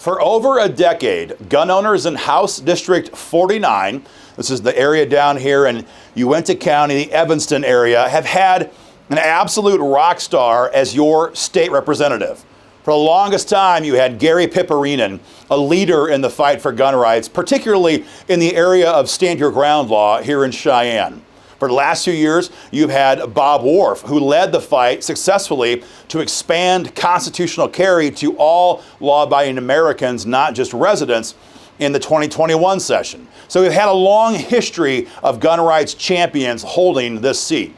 For over a decade, gun owners in House District 49, this is the area down here in Uintah County, the Evanston area, have had an absolute rock star as your state representative. For the longest time, you had Gary Piperinen, a leader in the fight for gun rights, particularly in the area of stand your ground law here in Cheyenne. For the last 2 years, you've had Bob Wharf, who led the fight successfully to expand constitutional carry to all law-abiding Americans, not just residents, in the 2021 session. So we've had a long history of gun rights champions holding this seat.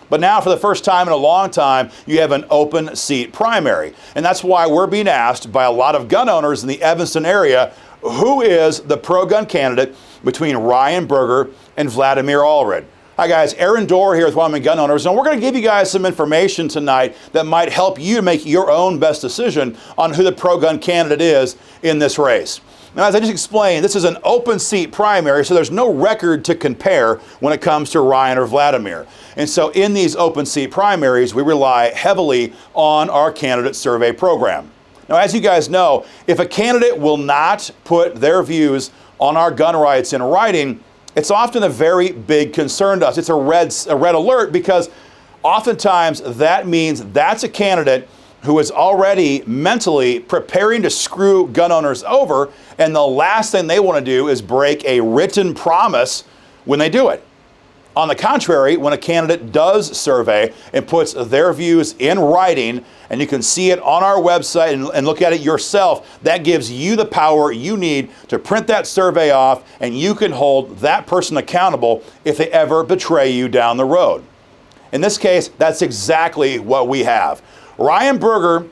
But now, for the first time in a long time, you have an open seat primary. And that's why we're being asked by a lot of gun owners in the Evanston area, who is the pro-gun candidate between Ryan Berger and Vladimir Allred? Hi guys, Aaron Dorr here with Wyoming Gun Owners, and we're going to give you guys some information tonight that might help you make your own best decision on who the pro-gun candidate is in this race. Now, as I just explained, this is an open seat primary, so there's no record to compare when it comes to Ryan or Vladimir. And so in these open seat primaries, we rely heavily on our candidate survey program. Now, as you guys know, if a candidate will not put their views on our gun rights in writing, it's often a very big concern to us. It's a red alert, because oftentimes that means that's a candidate who is already mentally preparing to screw gun owners over, and the last thing they want to do is break a written promise when they do it. On the contrary, when a candidate does survey and puts their views in writing, and you can see it on our website and look at it yourself, that gives you the power you need to print that survey off, and you can hold that person accountable if they ever betray you down the road. In this case, that's exactly what we have. Ryan Berger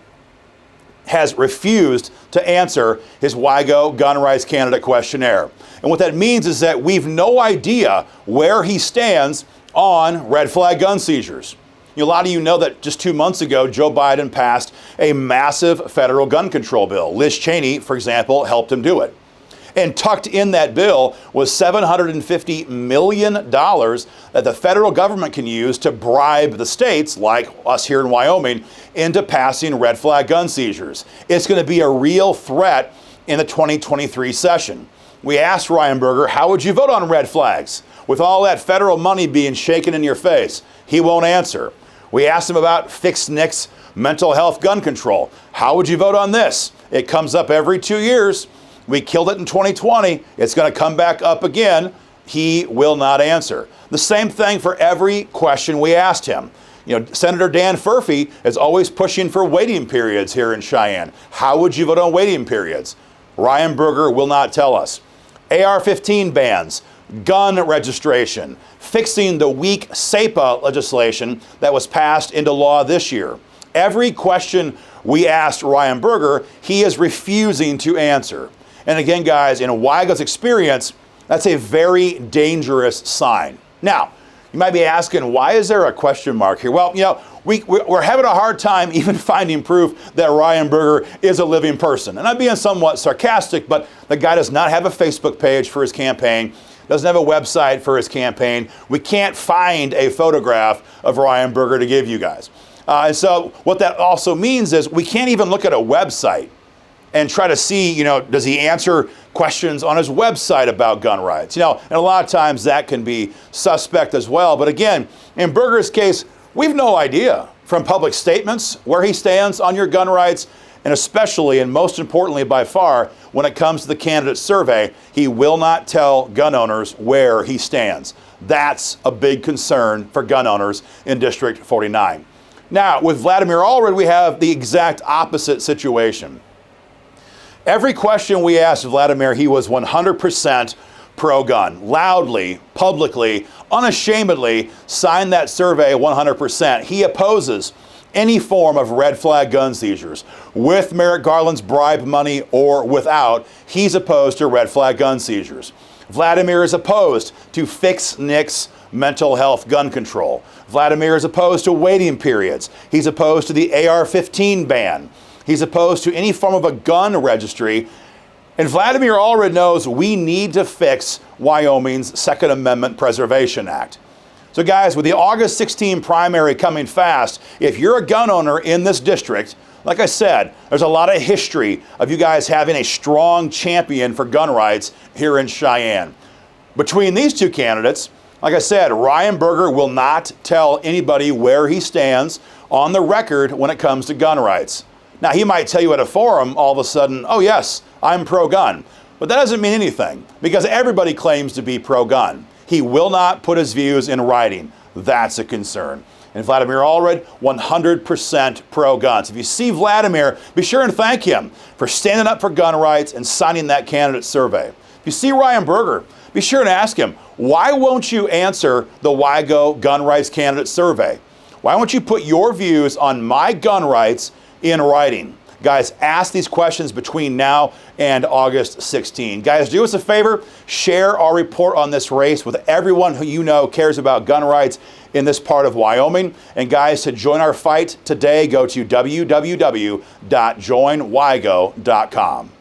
has refused to answer his WIGO gun rights candidate questionnaire. And what that means is that we've no idea where he stands on red flag gun seizures. A lot of you know that just 2 months ago, Joe Biden passed a massive federal gun control bill. Liz Cheney, for example, helped him do it. And tucked in that bill was $750 million that the federal government can use to bribe the states, like us here in Wyoming, into passing red flag gun seizures. It's going to be a real threat in the 2023 session. We asked Ryan Berger, how would you vote on red flags with all that federal money being shaken in your face? He won't answer. We asked him about fixed NICS mental health gun control. How would you vote on this? It comes up every 2 years. We killed it in 2020. It's going to come back up again. He will not answer. The same thing for every question we asked him. Senator Dan Furphy is always pushing for waiting periods here in Cheyenne. How would you vote on waiting periods? Ryan Berger will not tell us. AR-15 bans, gun registration, fixing the weak SEPA legislation that was passed into law this year. Every question we asked Ryan Berger, he is refusing to answer. And again, guys, in WIGO's experience, that's a very dangerous sign. Now, you might be asking, why is there a question mark here? Well, we're having a hard time even finding proof that Ryan Berger is a living person. And I'm being somewhat sarcastic, but the guy does not have a Facebook page for his campaign, doesn't have a website for his campaign. We can't find a photograph of Ryan Berger to give you guys. And so what that also means is we can't even look at a website and try to see, does he answer questions on his website about gun rights? And a lot of times that can be suspect as well. But again, in Berger's case, we've no idea from public statements where he stands on your gun rights, and especially, and most importantly by far, when it comes to the candidate survey, he will not tell gun owners where he stands. That's a big concern for gun owners in District 49. Now, with Vladimir Allred, we have the exact opposite situation. Every question we asked Vladimir, he was 100% pro-gun, loudly, publicly, unashamedly signed that survey 100%. He opposes any form of red flag gun seizures, with Merrick Garland's bribe money or without. He's opposed to red flag gun seizures. Vladimir is opposed to fixed NICS mental health gun control. Vladimir is opposed to waiting periods. He's opposed to the AR-15 ban. He's opposed to any form of a gun registry. And Vladimir Allred knows we need to fix Wyoming's Second Amendment Preservation Act. So guys, with the August 16 primary coming fast, if you're a gun owner in this district, Like I said, there's a lot of history of you guys having a strong champion for gun rights here in Cheyenne. Between these two candidates, like I said, Ryan Berger will not tell anybody where he stands on the record when it comes to gun rights. Now, he might tell you at a forum all of a sudden, oh yes, I'm pro-gun. But that doesn't mean anything because everybody claims to be pro-gun. He will not put his views in writing. That's a concern. And Vladimir Allred, 100% pro-guns. If you see Vladimir, be sure and thank him for standing up for gun rights and signing that candidate survey. If you see Ryan Berger, be sure and ask him, why won't you answer the WIGO gun rights candidate survey? Why won't you put your views on my gun rights in writing? Guys, ask these questions between now and August 16. Guys, do us a favor, share our report on this race with everyone who you know cares about gun rights in this part of Wyoming. And guys, to join our fight today, go to www.joinwygo.com.